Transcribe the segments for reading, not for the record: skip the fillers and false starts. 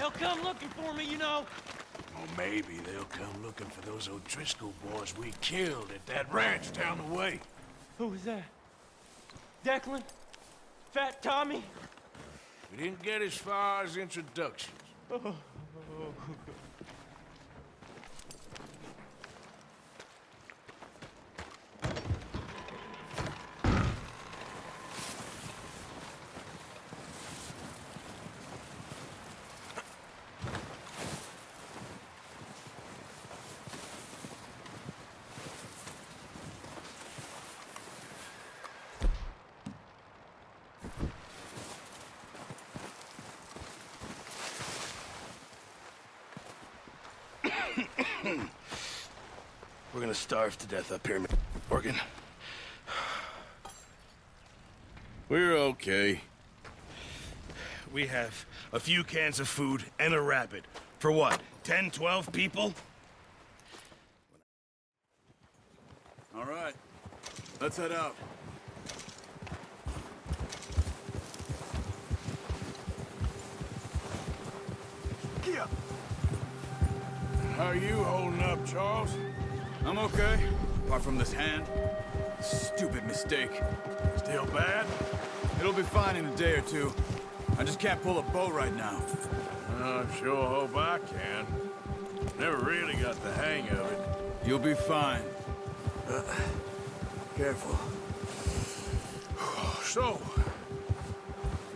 they'll come looking for me, you know. Or maybe they'll come looking for those O'Driscoll boys we killed at that ranch down the way. Who was that? Declan? Fat Tommy? We didn't get as far as introductions. We're gonna starve to death up here, Morgan. We're okay. We have a few cans of food and a rabbit. For what, 10, 12 people? All right, let's head out. How are you holding up, Charles? I'm okay, apart from this hand. Stupid mistake. Still bad? It'll be fine in a day or two. I just can't pull a bow right now. I sure hope I can. Never really got the hang of it. You'll be fine. Careful. So,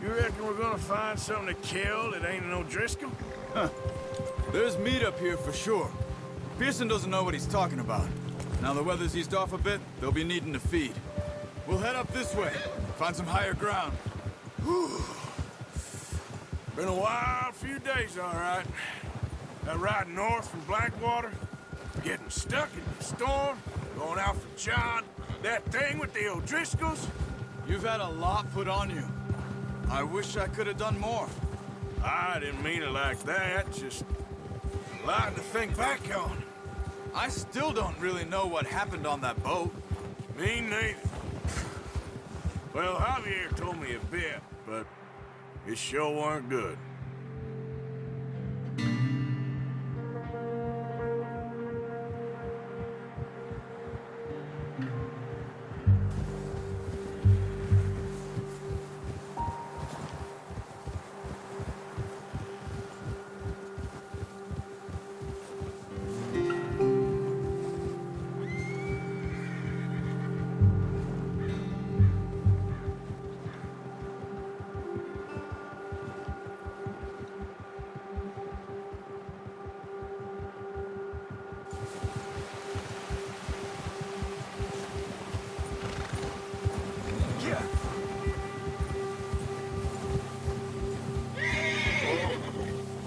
you reckon we're gonna find something to kill that ain't an O'Driscoll? There's meat up here for sure. Pearson doesn't know what he's talking about. Now the weather's eased off a bit, they'll be needing to feed. We'll head up this way, find some higher ground. Been a wild few days, all right. That ride north from Blackwater, getting stuck in the storm, going out for John, that thing with the O'Driscolls. You've had a lot put on you. I wish I could have done more. I didn't mean it like that, just a lot to think back on. I still don't really know what happened on that boat. Me neither. Well, Javier told me a bit, but it sure weren't good.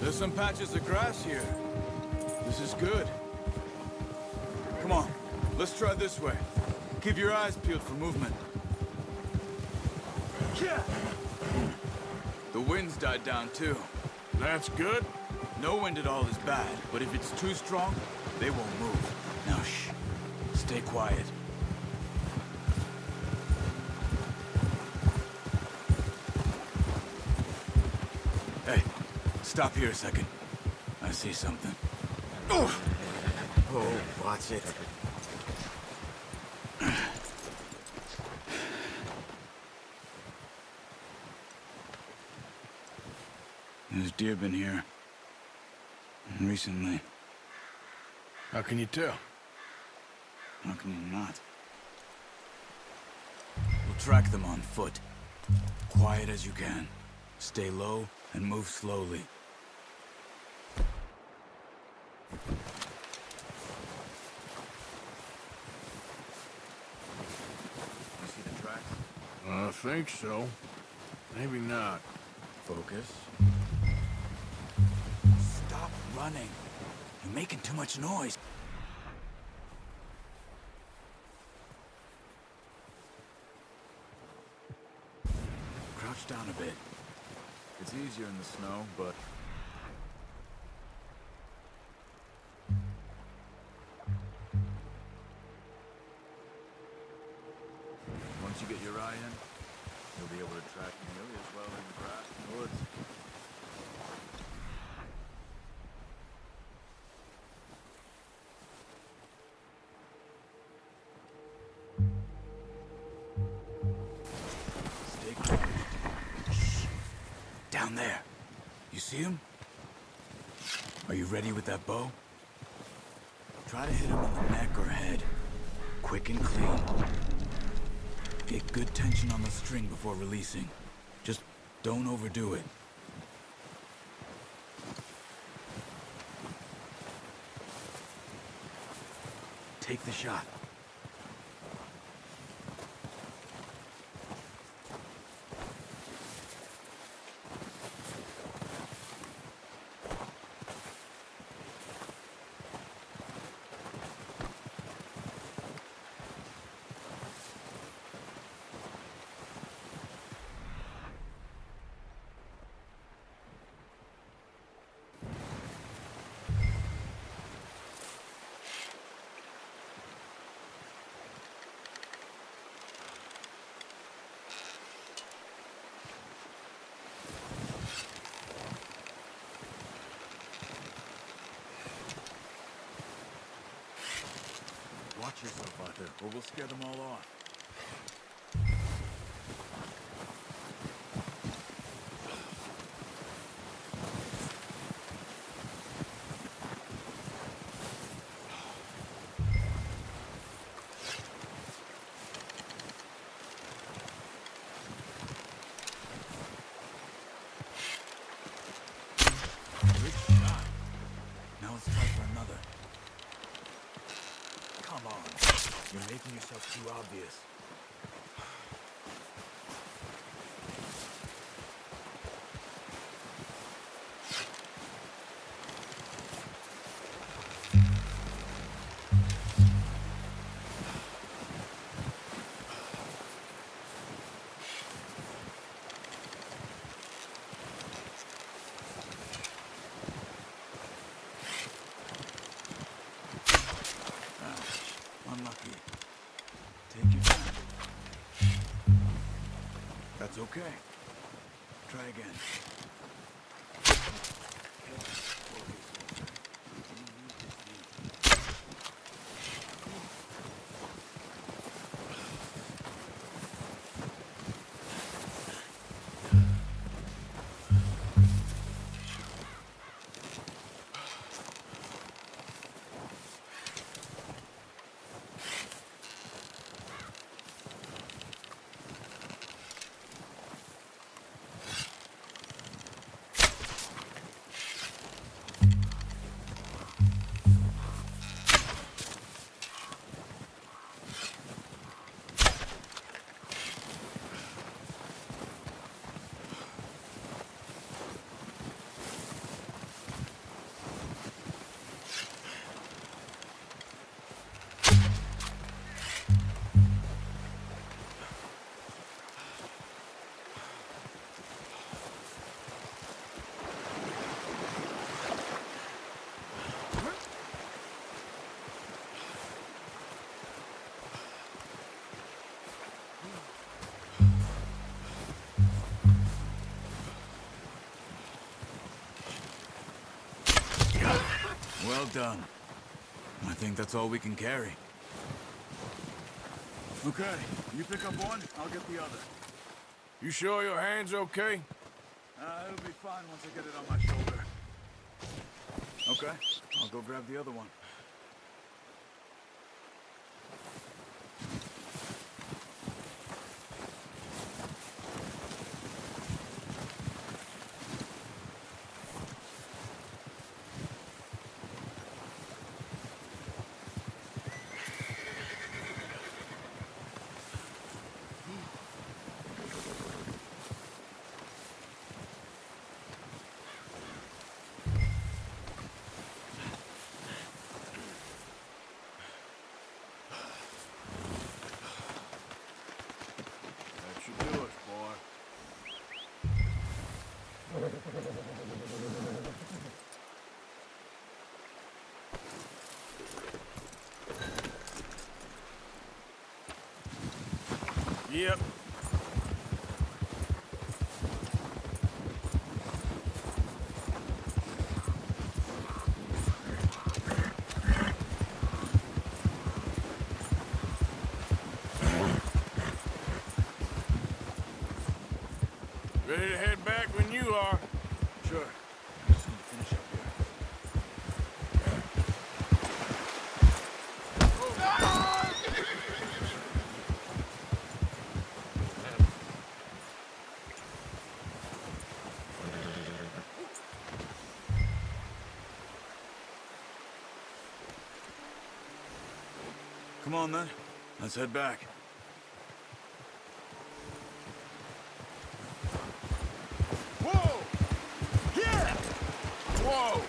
There's some patches of grass here. This is good. Come on, let's try this way. Keep your eyes peeled for movement. The wind's died down too. That's good. No wind at all is bad, but if it's too strong, they won't move. Now shh, stay quiet. Hey, stop here a second. I see something. Oh, watch it. There's deer been here. Recently. How can you tell? How can you not? We'll track them on foot. Quiet as you can. Stay low and move slowly. You see the tracks? I think so. Maybe not. Focus. Stop running. You're making too much noise. Crouch down a bit. It's easier in the snow, but... once you get your eye in, you'll be able to track nearly as well in the grass and woods. Down there. You see him? Are you ready with that bow? Try to hit him in the neck or head. Quick and clean. Get good tension on the string before releasing. Just don't overdo it. Take the shot. Watch yourself out there, or we'll scare them all off. Good shot. Now let's try for another. Come on. You're making yourself too obvious. Unlucky. Take your time. That's okay. Try again. Well done. I think that's all we can carry. Okay, you pick up one, I'll get the other. You sure your hand's okay? It'll be fine once I get it on my shoulder. Okay, I'll go grab the other one. That should do it, boy. Yep. Ready to head back when you are. Come on, then. Let's head back. Whoa! Yeah! Whoa!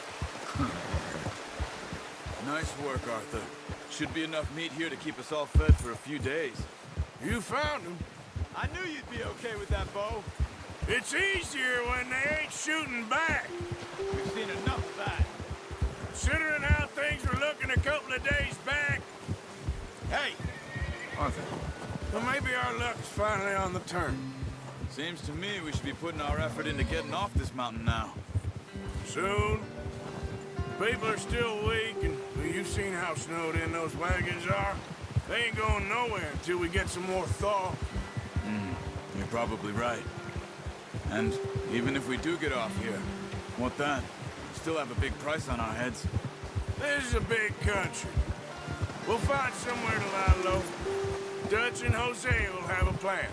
Nice work, Arthur. Should be enough meat here to keep us all fed for a few days. You found him. I knew you'd be okay with that, Bo. It's easier when they ain't shooting back. We've seen enough of that. Considering how things were looking a couple of days back. Hey, Arthur. well, maybe our luck's finally on the turn. Seems to me we should be putting our effort into getting off this mountain now. Soon. People are still weak, and well, you've seen how snowed in those wagons are. They ain't going nowhere until we get some more thaw. You're probably right. And even if we do get off here, what then? We still have a big price on our heads. This is a big country. We'll find somewhere to lie low. Dutch and Jose will have a plan.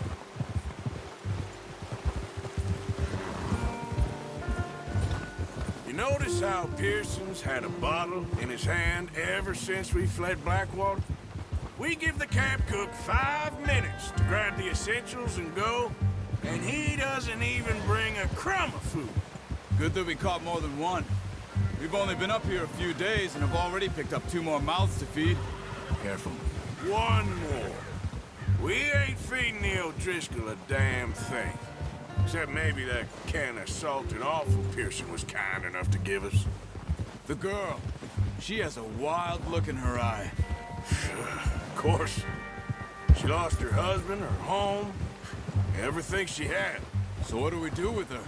You notice how Pearson's had a bottle in his hand ever since we fled Blackwater? We give the camp cook 5 minutes to grab the essentials and go, and he doesn't even bring a crumb of food. Good that we caught more than one. We've only been up here a few days and have already picked up 2 more mouths to feed. Careful. One more. We ain't feeding the O'Driscoll a damn thing. Except maybe that can of salted offal Pearson was kind enough to give us. The girl. She has a wild look in her eye. Of course. She lost her husband, her home, everything she had. So what do we do with her?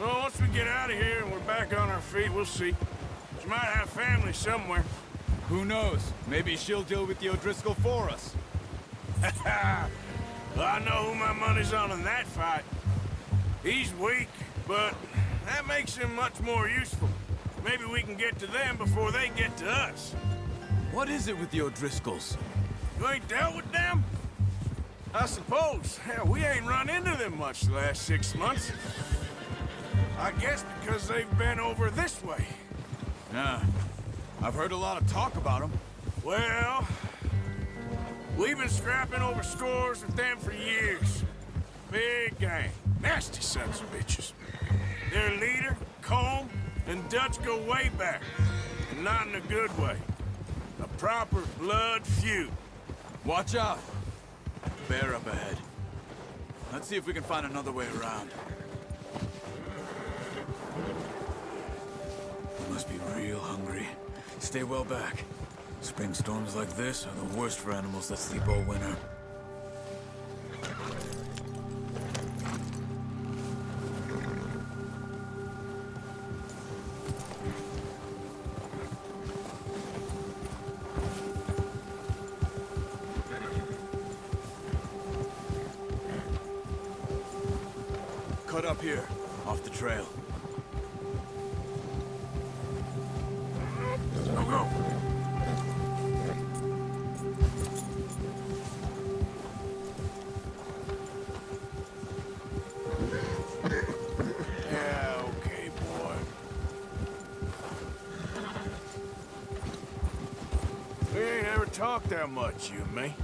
Well, once we get out of here and we're back on our feet, we'll see. She might have family somewhere. Who knows? Maybe she'll deal with the O'Driscoll for us. Well, I know who my money's on in that fight. He's weak, but that makes him much more useful. Maybe we can get to them before they get to us. What is it with the O'Driscolls? You ain't dealt with them? I suppose. Hell, we ain't run into them much the last 6 months. I guess because they've been over this way. Yeah. I've heard a lot of talk about them. Well, we've been scrapping over scores with them for years. Big gang. Nasty sons of bitches. Their leader, Colm, and Dutch go way back. And not in a good way. A proper blood feud. Watch out. Bear up ahead. Let's see if we can find another way around. You must be real hungry. Stay well back. Spring storms like this are the worst for animals that sleep all winter. Cut up here, off the trail. Go, go. Yeah, okay, boy. We ain't ever talked that much, you and me.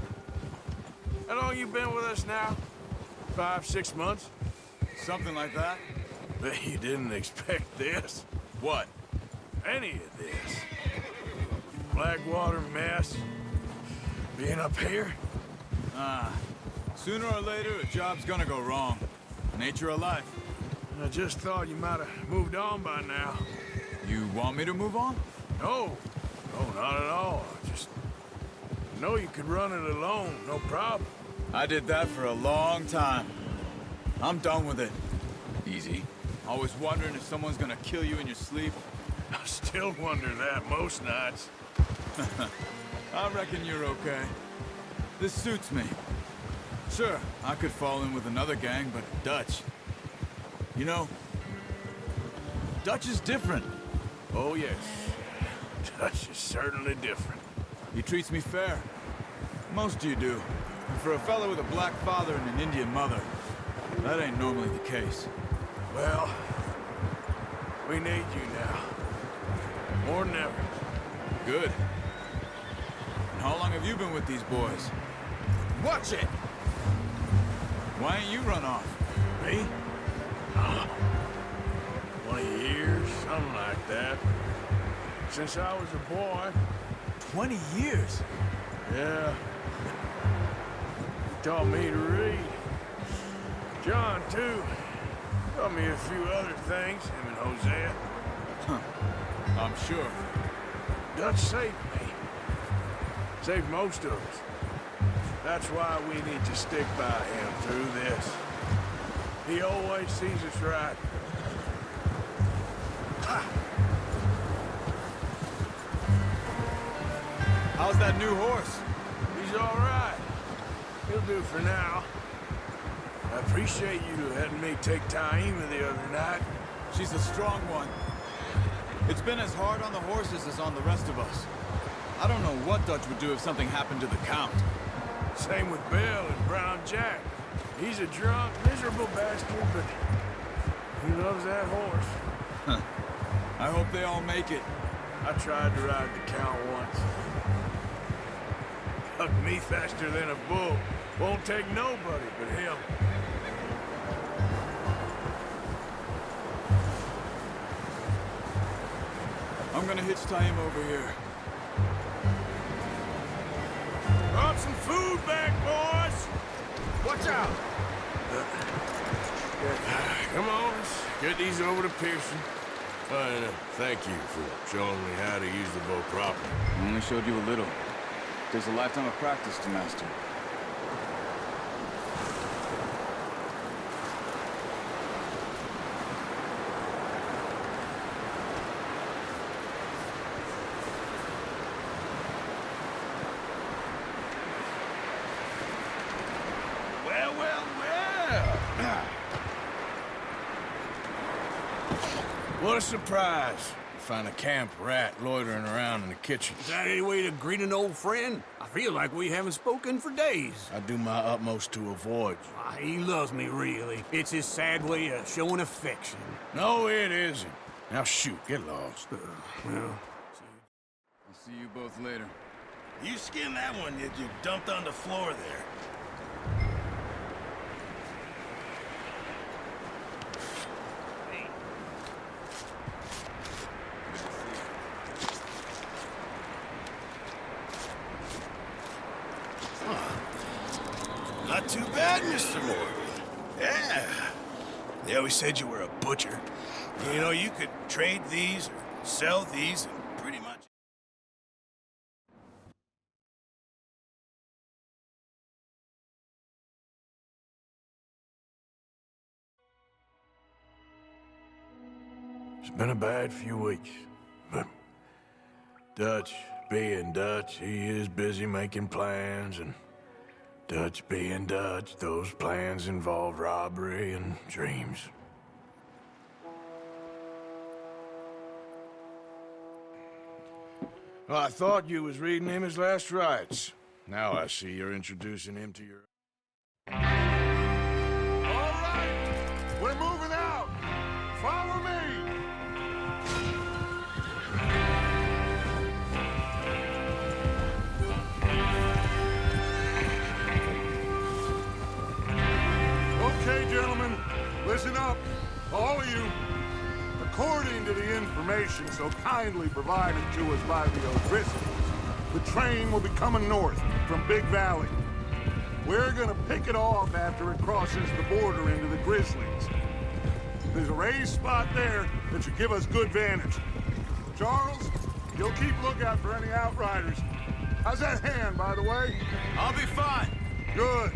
How long you been with us now? 5, 6 months? Something like that? Bet you didn't expect this. What? Any of this. Blackwater mess. Being up here? Sooner or later, a job's gonna go wrong. Nature of life. I just thought you might have moved on by now. You want me to move on? No. No, not at all. Just know you could run it alone, no problem. I did that for a long time. I'm done with it. Easy. Always wondering if someone's gonna kill you in your sleep. I still wonder that most nights. I reckon you're okay. This suits me. Sure, I could fall in with another gang, but Dutch... You know, Dutch is different. Oh, yes. Dutch is certainly different. He treats me fair. Most of you do. And for a fellow with a black father and an Indian mother, that ain't normally the case. Well, we need you now. More than ever. Good. And How long have you been with these boys? Watch it! Why ain't you run off? Me? 20 years, something like that. Since I was a boy. 20 years? Yeah. He taught me to read. John, too. Taught me a few other things, him and Hosea. I'm sure. Dutch saved me. Saved most of us. That's why we need to stick by him through this. He always sees us right. How's that new horse? He's all right. He'll do for now. I appreciate you letting me take Taima the other night. She's a strong one. It's been as hard on the horses as on the rest of us. I don't know what Dutch would do if something happened to the Count. Same with Bill and Brown Jack. He's a drunk, miserable bastard, but he loves that horse. I hope they all make it. I tried to ride the Count once. Hugged me faster than a bull. Won't take nobody but him. I'm gonna hitch Taima over here. Brought some food back, boys! Watch out! Come on, let's get these over to Pearson. Thank you for showing me how to use the bow properly. I only showed you a little. There's a lifetime of practice to master. What a surprise. Find a camp rat loitering around in the kitchen. Is that any way to greet an old friend? I feel like we haven't spoken for days. I do my utmost to avoid you. He loves me, really. It's his sad way of showing affection. No, it isn't. Now shoot, get lost. Well, I'll see you both later. You skinned that one that you dumped on the floor there. Not too bad, Mr. Morgan. Yeah. They always said you were a butcher. You know, you could trade these or sell these and pretty much... It's been a bad few weeks, but Dutch being Dutch, he is busy making plans, and Dutch being Dutch, those plans involve robbery and dreams. Well, I thought you was reading him his last rites. Now I see you're introducing him to your... All right, we're moving out. Follow me. Okay, gentlemen, listen up, all of you. According to the information so kindly provided to us by the O'Driscolls, the train will be coming north from Big Valley. We're gonna pick it off after it crosses the border into the Grizzlies. There's a raised spot there that should give us good vantage. Charles, you'll keep lookout for any outriders. How's that hand, by the way? I'll be fine. Good.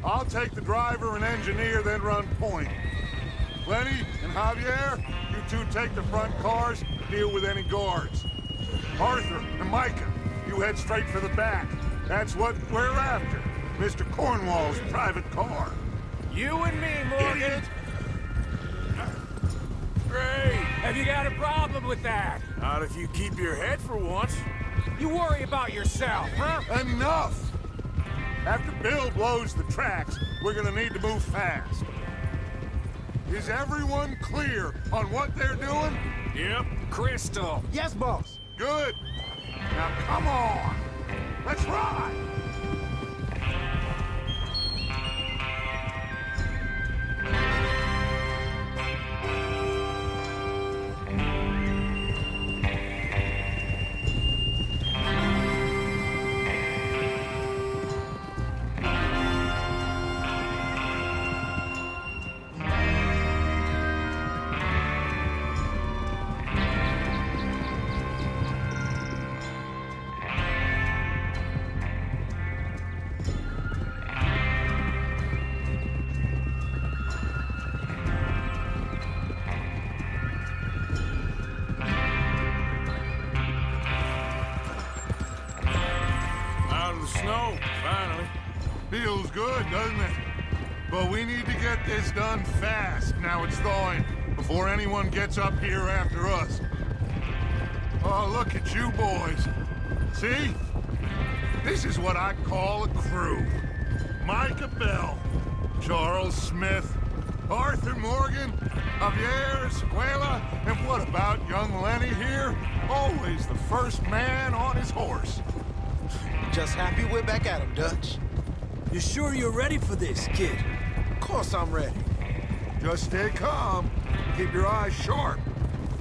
I'll take the driver and engineer, then run point. Lenny and Javier, you two take the front cars, deal with any guards. Arthur and Micah, you head straight for the back. That's what we're after. Mr. Cornwall's private car. You and me, Morgan. Great! Have you got a problem with that? Not if you keep your head for once. You worry about yourself, huh? Enough! After Bill blows the tracks, we're gonna need to move fast. Is everyone clear on what they're doing? Yep. Crystal. Yes, boss. Good. Now, come on. Let's ride! Snow, finally. Feels good, doesn't it? But we need to get this done fast, now it's thawing, before anyone gets up here after us. Oh, look at you boys. See? This is what I call a crew. Micah Bell, Charles Smith, Arthur Morgan, Javier Escuela, and what about young Lenny here? Always the first man on his horse. Just happy we're back at him, Dutch. You sure you're ready for this, kid? Of course I'm ready. Just stay calm. Keep your eyes sharp.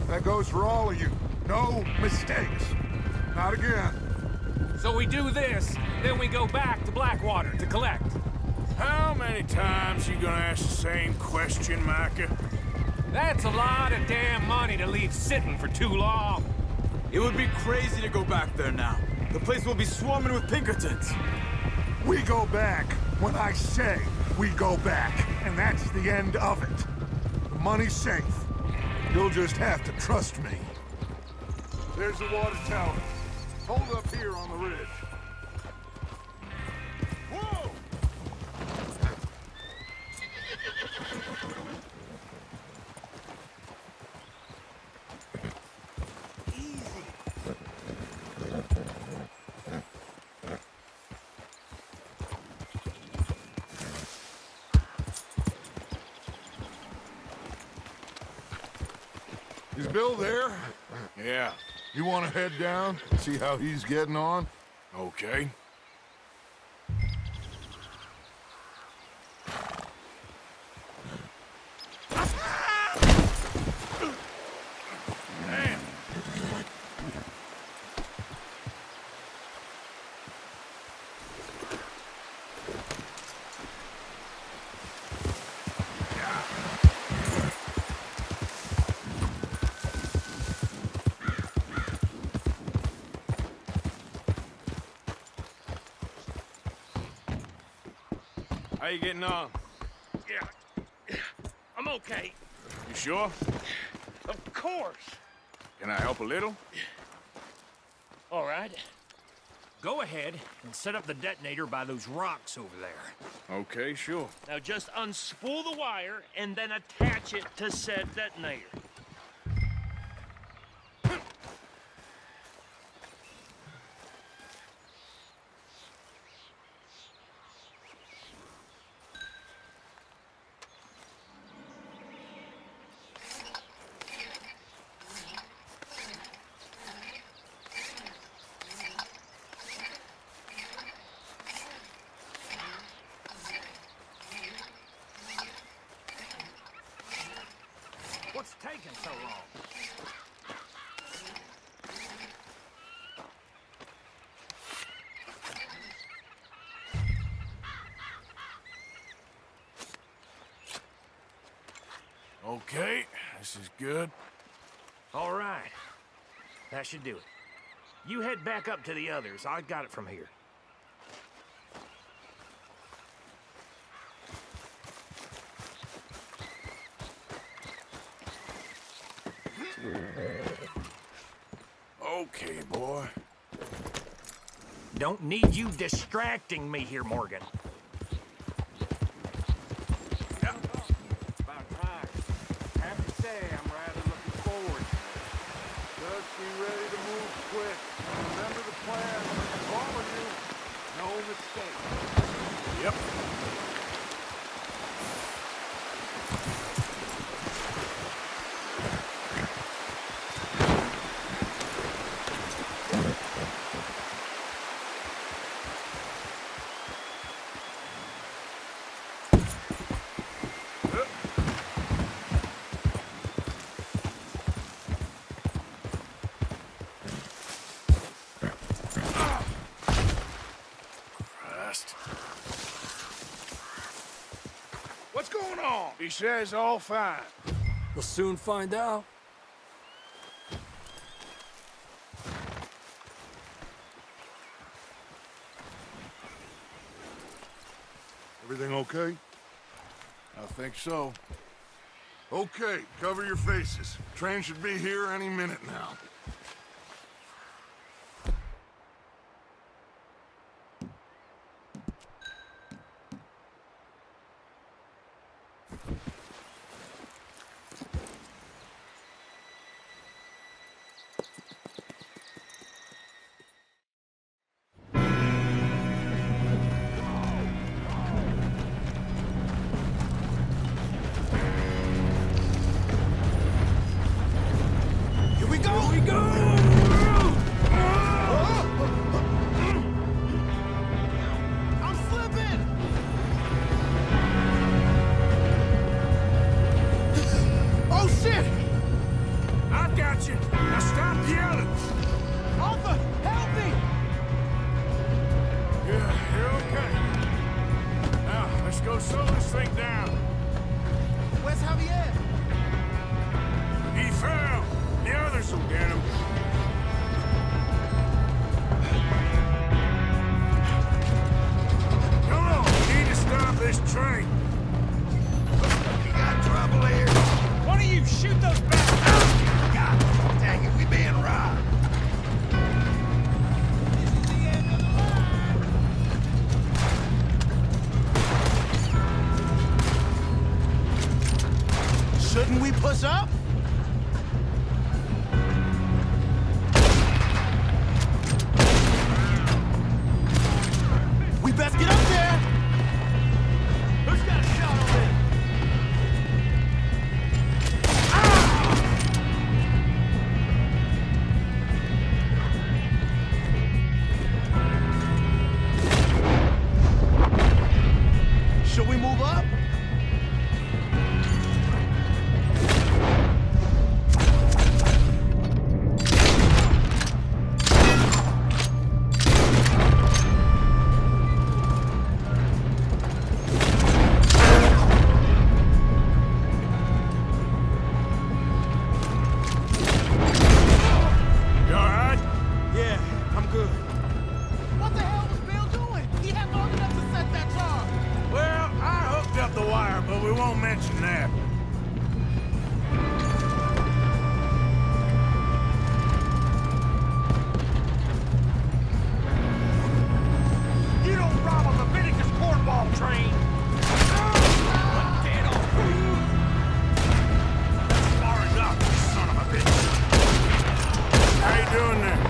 That goes for all of you. No mistakes. Not again. So we do this, then we go back to Blackwater to collect. How many times you gonna ask the same question, Micah? That's a lot of damn money to leave sitting for too long. It would be crazy to go back there now. The place will be swarming with Pinkertons. We go back when I say we go back, and that's the end of it. The money's safe. You'll just have to trust me. There's the water tower. Hold up here on the ridge. Whoa! Is Bill there? Yeah, You want to head down, see how he's getting on? okay. Damn. How you getting on? Yeah, I'm okay. You sure? Of course. Can I help a little? All right. Go ahead and set up the detonator by those rocks over there. Okay, sure. Now just unspool the wire and then attach it to said detonator. What's taking so long? Okay, this is good. All right. That should do it. You head back up to the others. I got it from here. Okay, boy. Don't need you distracting me here, Morgan. It's about time. Have to say, I'm rather looking forward. Just be ready to move quick. And remember the plan. All of you, no mistakes. Yep. going on? He says all fine. We'll soon find out. Everything okay? I think so. Okay, cover your faces. Train should be here any minute now. I've got you. Now stop yelling. Arthur, help me! Yeah, you're okay. Now, let's go slow this thing down. Where's Javier? He fell. The others will get him. Come on, we need to stop this train. You got trouble here. Why don't you shoot those bastards? God dang it, we being robbed. Shouldn't we push up? We best get up there! Who's got a shot on them? Should we move up? You all right? Yeah, I'm good. What the hell was Bill doing? He had long enough to set that charge. Well, I hooked up the wire, but we won't mention that. You don't rob a Leviticus cornball train! Dead on. Far enough, you son of a bitch! How you doing there?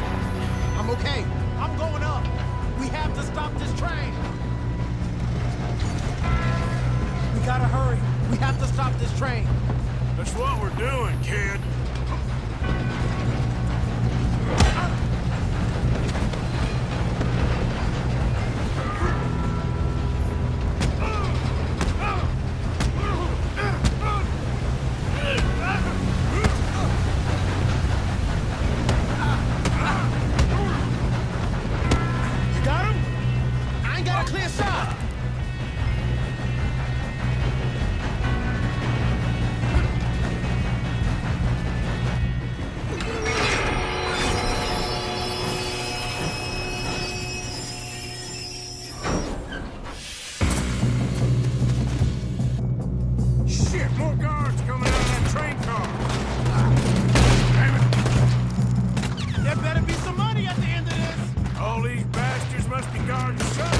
I'm okay. I'm going up. We have to stop this train. We gotta hurry. We have to stop this train. That's what we're doing, kid. You got him? I ain't got a clear shot. Shit, more guards coming out of that train car. Damn it. There better be some money at the end of this. All these bastards must be guarding something.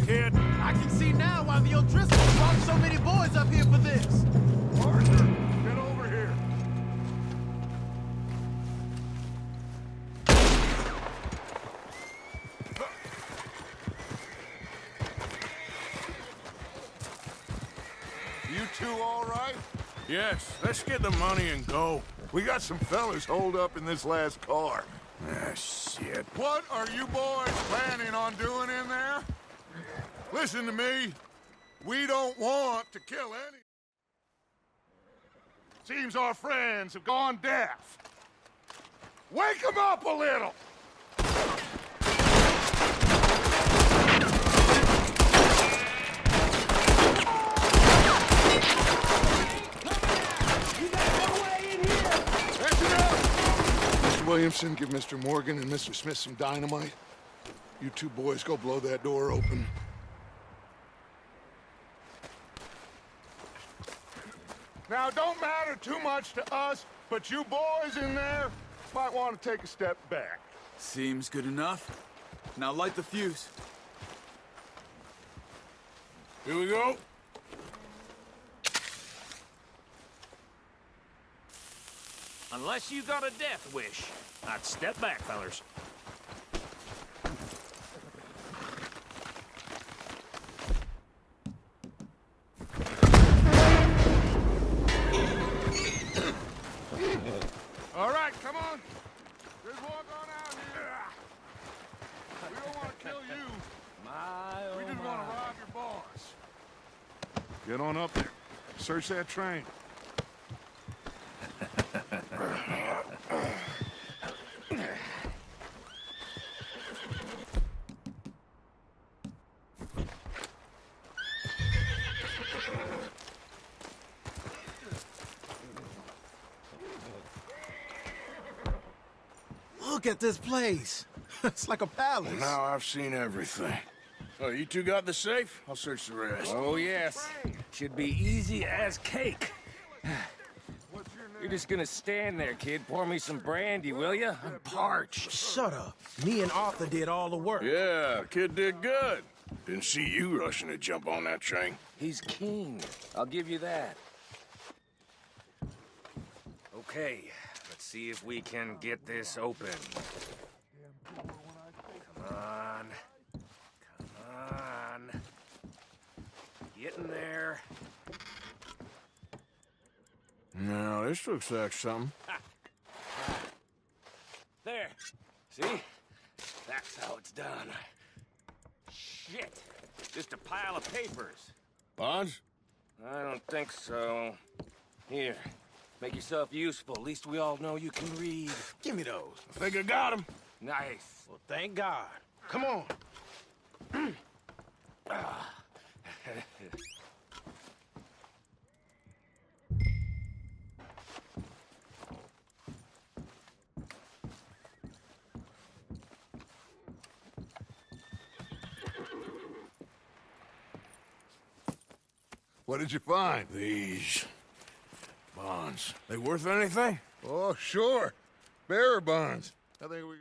kid. I can see now why the O'Driscolls brought so many boys up here for this. Arthur, get over here. You two all right? Yes, let's get the money and go. We got some fellas holed up in this last car. Ah, shit. What are you boys planning on doing in there? Listen to me. We don't want to kill any. Seems our friends have gone deaf. Wake them up a little! Mr. Williamson, give Mr. Morgan and Mr. Smith some dynamite. You two boys go blow that door open. Now, it don't matter too much to us, but you boys in there might want to take a step back. Seems good enough. Now light the fuse. Here we go. Unless you got a death wish, I'd step back, fellers. All right, come on. There's walk on out here. We don't want to kill you. We just want to rob your boss. Get on up there. Search that train. Look at this place. It's like a palace. Now I've seen everything. Oh, you two got the safe? I'll search the rest. Oh, yes. Should be easy as cake. You're just gonna stand there, kid. Pour me some brandy, will you? I'm parched. Shut up. Me and Arthur did all the work. Yeah, kid did good. Didn't see you rushing to jump on that train. He's king. I'll give you that. Okay, let's see if we can get this open. Come on. Come on. Get in there. Now, this looks like something. There. See? That's how it's done. Shit. Just a pile of papers. Bonds? I don't think so. Here. Make yourself useful. At least we all know you can read. Give me those. I think I got him. Nice. Well, thank God. Come on. What did you find? These bonds. They worth anything? Oh, sure. Bearer bonds. I think we...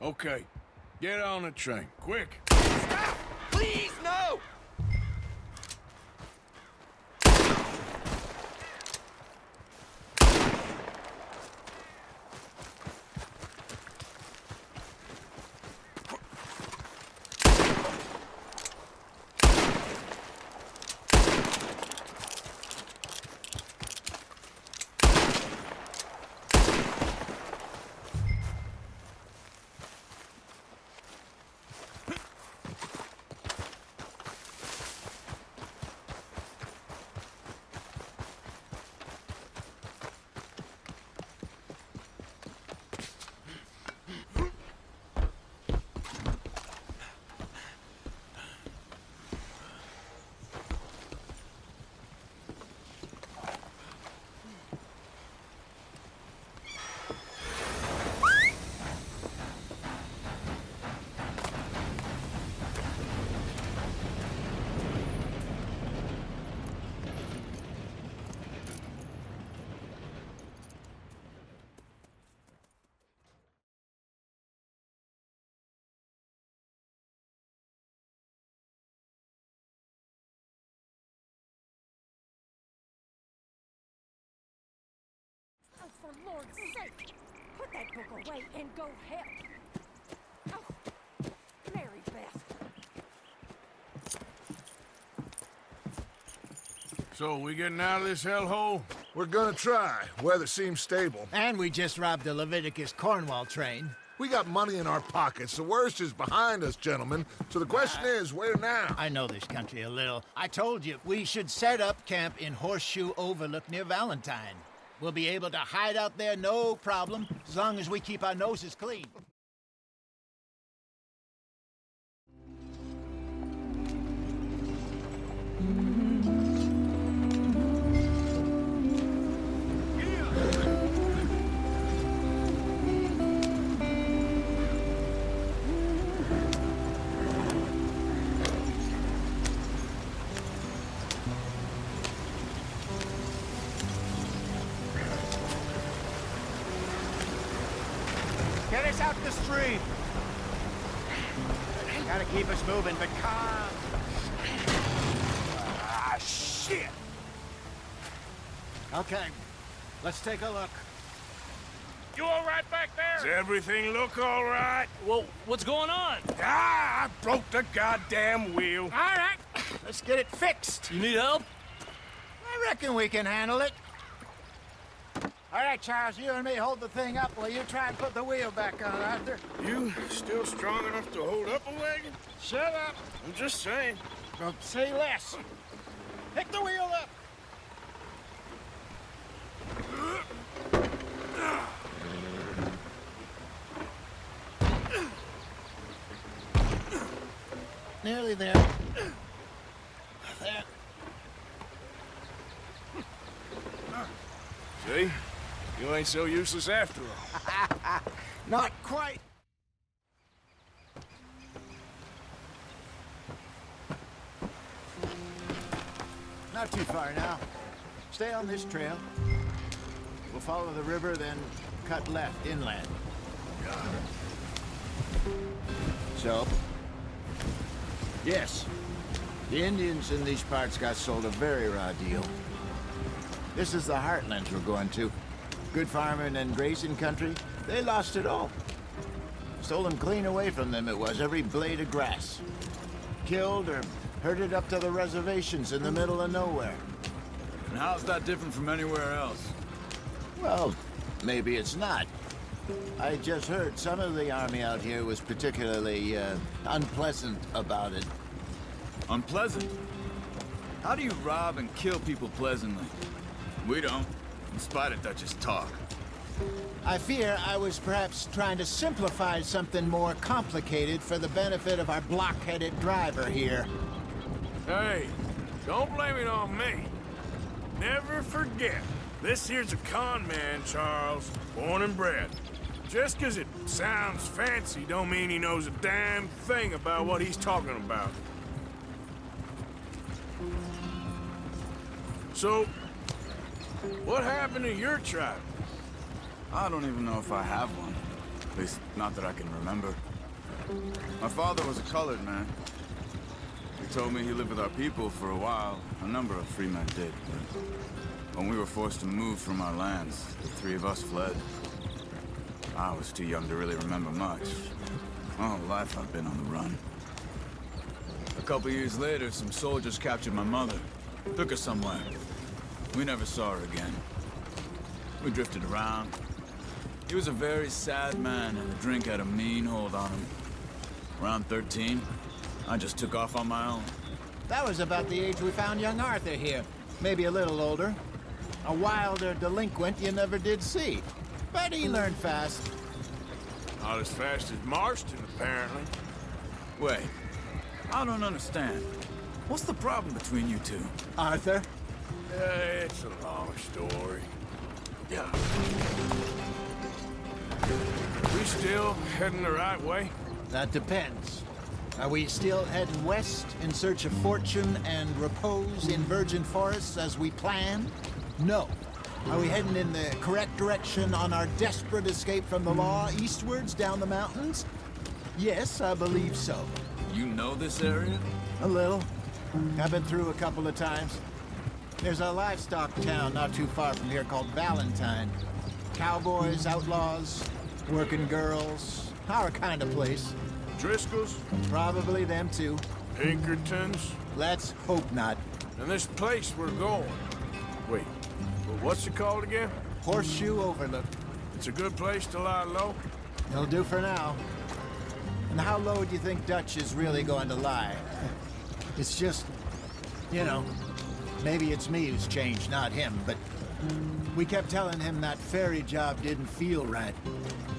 Okay. Get on the train. Quick. Stop! Please, no! for Lord's sake! Put that book away and go help! Oh, Mary Beth. So, we getting out of this hellhole? We're gonna try. Weather seems stable. And we just robbed a Leviticus Cornwall train. We got money in our pockets. The worst is behind us, gentlemen. So the question is, where now? I know this country a little. I told you, we should set up camp in Horseshoe Overlook near Valentine. We'll be able to hide out there, no problem, as long as we keep our noses clean. Get us out the street! Gotta keep us moving, but calm. Ah, shit! Okay, let's take a look. You all right back Does there? everything look all right? Well, what's going on? Ah, I broke the goddamn wheel. All right, let's get it fixed. You need help? I reckon we can handle it. All right, Charles, you and me hold the thing up while you try and put the wheel back on, Arthur. You still strong enough to hold up a wagon? Shut up. I'm just saying. Don't say less. Pick the wheel up. Nearly there. There. See? You ain't so useless after all. Not quite. Not too far now. Stay on this trail. We'll follow the river, then cut left inland. So? Yes. The Indians in these parts got sold a very raw deal. This is the heartlands we're going to. Good farming and grazing country. They lost it all. Stolen clean away from them it was, every blade of grass. Killed or herded up to the reservations in the middle of nowhere. And how's that different from anywhere else? Well, maybe it's not. I just heard some of the army out here was particularly, unpleasant about it. Unpleasant? How do you rob and kill people pleasantly? We don't, in spite of Dutch's talk. I fear I was perhaps trying to simplify something more complicated for the benefit of our block-headed driver here. Hey, don't blame it on me. Never forget, this here's a con man, Charles, born and bred. Just 'cause it sounds fancy don't mean he knows a damn thing about what he's talking about. So, what happened to your tribe? I don't even know if I have one. At least, not that I can remember. My father was a colored man. He told me he lived with our people for a while. A number of free men did, but when we were forced to move from our lands, the three of us fled. I was too young to really remember much. My whole life I've been on the run. A couple years later, some soldiers captured my mother. Took her somewhere. We never saw her again. We drifted around. He was a very sad man, and the drink had a mean hold on him. Around 13, I just took off on my own. That was about the age we found young Arthur here. Maybe a little older. A wilder delinquent you never did see. But he learned fast. Not as fast as Marston, apparently. Wait, I don't understand. What's the problem between you two? Arthur? It's a long story. Yeah. We still heading the right way? That depends. Are we still heading west in search of fortune and repose in virgin forests as we planned? No. Are we heading in the correct direction on our desperate escape from the law eastwards down the mountains? Yes, I believe so. You know this area? A little. I've been through a couple of times. There's a livestock town not too far from here called Valentine. Cowboys, outlaws, working girls. Our kind of place. Driscolls? Probably them too. Pinkertons? Let's hope not. And this place we're going. Wait, what's it called again? Horseshoe Overlook. It's a good place to lie low? It'll do for now. And how low do you think Dutch is really going to lie? It's just, you know, maybe it's me who's changed, not him, but we kept telling him that ferry job didn't feel right.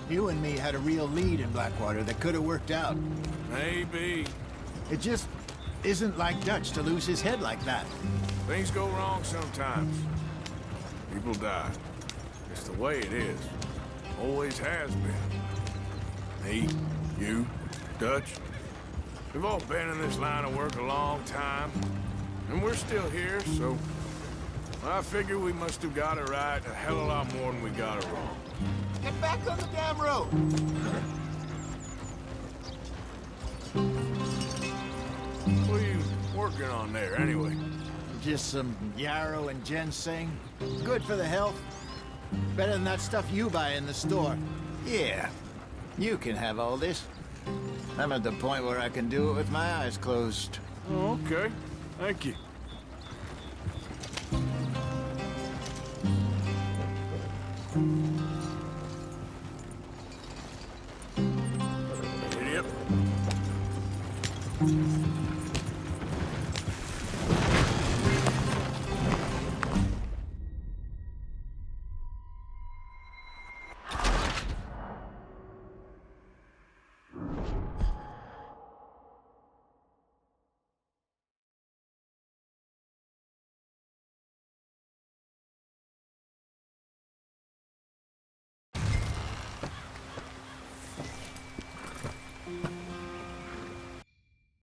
You and me had a real lead in Blackwater that could have worked out. Maybe. It just isn't like Dutch to lose his head like that. Things go wrong sometimes. People die. It's the way it is. Always has been. Me, you, Dutch. We've all been in this line of work a long time. And we're still here, so... I figure we must have got it right a hell of a lot more than we got it wrong. Get back on the damn road! What are you working on there, anyway? Just some yarrow and ginseng. Good for the health. Better than that stuff you buy in the store. Yeah, you can have all this. I'm at the point where I can do it with my eyes closed. Oh, okay. Thank you.